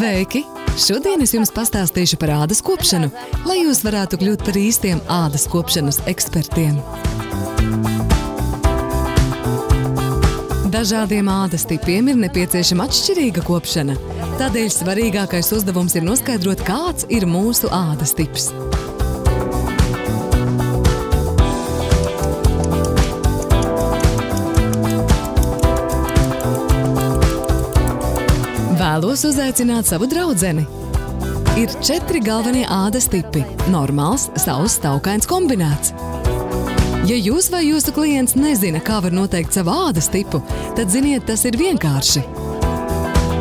Sveiki! Šodien es jums pastāstīšu par ādas kopšanu, lai jūs varētu kļūt par īstiem ādas kopšanas ekspertiem. Dažādiem ādas tipiem ir nepieciešama atšķirīga kopšana. Tādēļ svarīgākais uzdevums ir noskaidrot, kāds ir mūsu ādas tips. Vēlos uzaicināt savu draudzeni. Ir 4 galvenie ādas tipi – normāls, sauss, taukains, kombinēts. Ja jūs vai jūsu klients nezina, kā var noteikt savu ādas tipu, tad ziniet, tas ir vienkārši.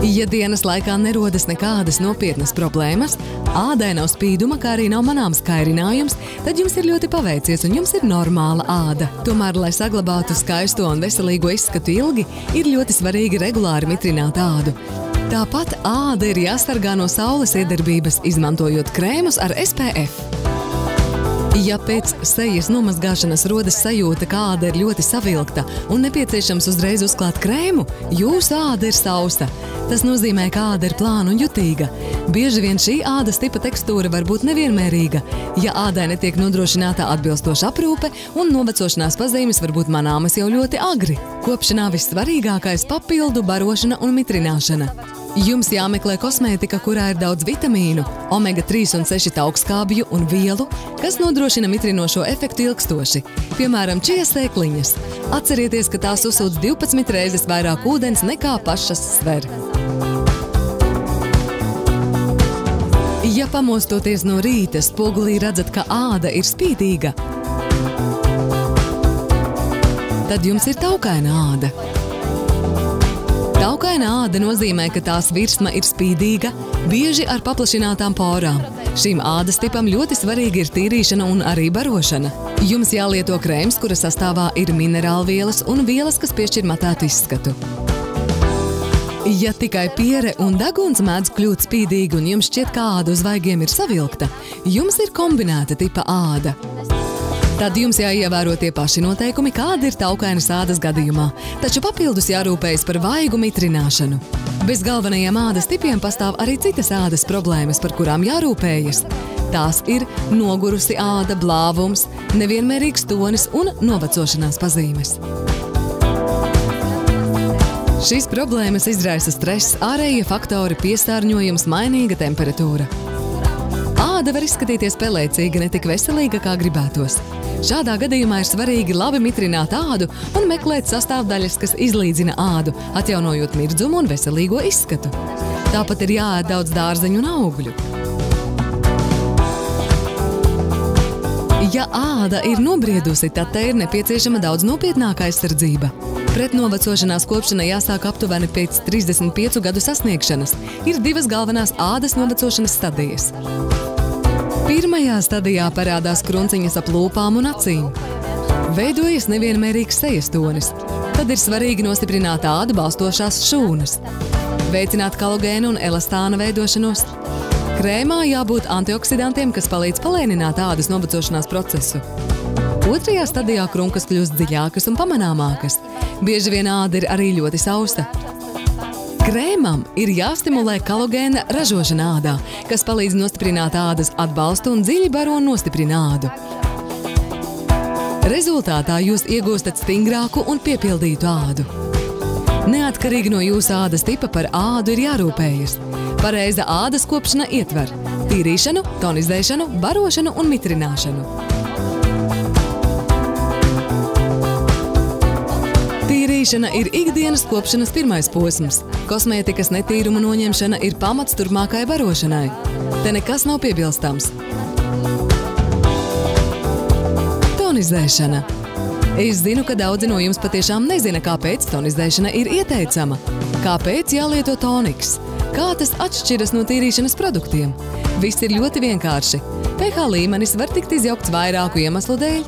Ja dienas laikā nerodas nekādas nopietnas problēmas, ādai nav spīduma, kā arī nav manāms kairinājums, tad jums ir ļoti paveicies un jums ir normāla āda. Tomēr, lai saglabātu skaisto un veselīgo izskatu ilgi, ir ļoti svarīgi regulāri mitrināt ādu. Tāpat āda ir jāsargā no saules iedarbības, izmantojot krēmus ar SPF. Ja pēc sejas nomazgāšanas rodas sajūta, ka āda ir ļoti savilkta un nepieciešams uzreiz uzklāt krēmu, jūsu āda ir sausa. Tas nozīmē, ka āda ir plāna un jutīga. Bieži vien šī ādas tipa tekstūra var būt nevienmērīga, ja ādai netiek nodrošināta atbilstoša aprūpe un novecošanās pazīmes var būt manāmas jau ļoti agri. Kopšanā vissvarīgākais – papildu barošana un mitrināšana. Jums jāmeklē kosmētika, kurā ir daudz vitamīnu, omega-3 un 6 augstskābju un vielu, kas nodrošina mitrinošo efektu ilgstoši. Piemēram, čija sēkliņas. Atcerieties, ka tās uzsūdz 12 reizes vairāk ūdens nekā pašas sver. Ja pamostoties no rīta spogulī redzat, ka āda ir spīdīga, tad jums ir taukaina āda. Taukaina āda nozīmē, ka tās virsma ir spīdīga, bieži ar paplašinātām porām. Šīm ādas tipam ļoti svarīgi ir tīrīšana un arī barošana. Jums jālieto krēms, kura sastāvā ir minerālvielas un vielas, kas piešķir matētu izskatu. Ja tikai piere un deguns mēdz kļūt spīdīgi un jums šķiet, ka āda uz vaigiem ir savilkta, jums ir kombinēta tipa āda. Tad jums jāievēro tie paši noteikumi, kādi ir taukainas ādas gadījumā, taču papildus jārūpējas par vaigu mitrināšanu. Bez galvenajiem ādas tipiem pastāv arī citas ādas problēmas, par kurām jārūpējas. Tās ir nogurusi āda, blāvums, nevienmērīgs tonis un novecošanās pazīmes. Šīs problēmas izraisa stress, ārējie faktori, piesārņojums, mainīga temperatūra. Āda var izskatīties pelēcīga, ne tik veselīga, kā gribētos. Šādā gadījumā ir svarīgi labi mitrināt ādu un meklēt sastāvdaļas, kas izlīdzina ādu, atjaunojot mirdzumu un veselīgo izskatu. Tāpat ir jāēd daudz dārzeņu un augļu. Ja āda ir nobriedusi, tad te ir nepieciešama daudz nopietnāka aizsardzība. Pret novecošanās kopšana jāsāk aptuveni pēc 35 gadu sasniegšanas. Ir 2 galvenās ādas novecošanas stadijas. Pirmajā stadijā parādās krunciņas ap lūpām un acīm. Veidojas nevienmērīgs sejas tonis. Tad ir svarīgi nostiprināt ādu balstošās šūnas. Veicināt kolagēnu un elastāna veidošanos. Krēmā jābūt antioksidantiem, kas palīdz palēnināt ādas novecošanās procesu. Otrajā stadijā krunkas kļūst dziļākas un pamanāmākas. Bieži vien āda ir arī ļoti sausa. Krēmam ir jāstimulē kolagēna ražošana ādā, kas palīdz nostiprināt ādas atbalstu un dziļi baro un nostiprina ādu. Rezultātā jūs iegūstat stingrāku un piepildītu ādu. Neatkarīgi no jūsu ādas tipa par ādu ir jārūpējas. Pareiza ādas kopšana ietver tīrīšanu, tonizēšanu, barošanu un mitrināšanu. Tīrīšana ir ikdienas kopšanas pirmais posms. Kosmētikas netīruma noņemšana ir pamats turpmākai barošanai. Te nekas nav piebilstams. Tonizēšana. Es zinu, ka daudzi no jums patiešām nezina, kāpēc tonizēšana ir ieteicama. Kāpēc jālieto toniks? Kā tas atšķiras no tīrīšanas produktiem? Viss ir ļoti vienkārši. pH līmenis var tikt izjaukts vairāku iemeslu dēļ.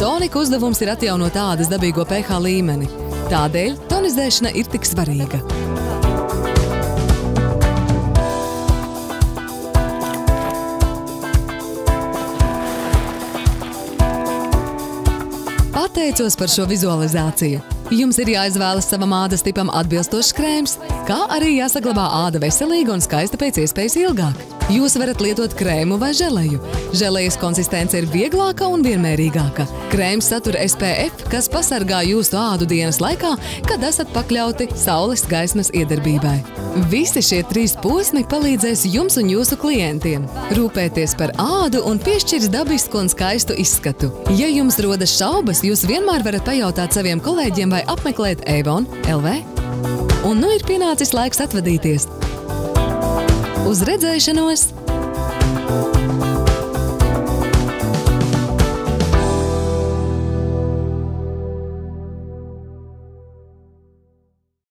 Tonika uzdevums ir atjaunot ādas dabīgo pH līmeni. Tādēļ tonizēšana ir tik svarīga. Pateicos par šo vizualizāciju. Jums ir jāizvēlas savam ādas tipam atbilstošs krēms, kā arī jāsaglabā āda veselīga un skaista pēc iespējas ilgāk. Jūs varat lietot krēmu vai želeju. Želejas konsistence ir vieglāka un vienmērīgāka. Krēms satur SPF, kas pasargā jūsu ādu dienas laikā, kad esat pakļauti saules gaismas iedarbībai. Visi šie 3 posmi palīdzēs jums un jūsu klientiem rūpēties par ādu un piešķirs dabisku un skaistu izskatu. Ja jums rodas šaubas, jūs vienmēr varat pajautāt saviem kolēģiem vai apmeklēt Avon LV. Un nu ir pienācis laiks atvadīties. Uz redzēšanos!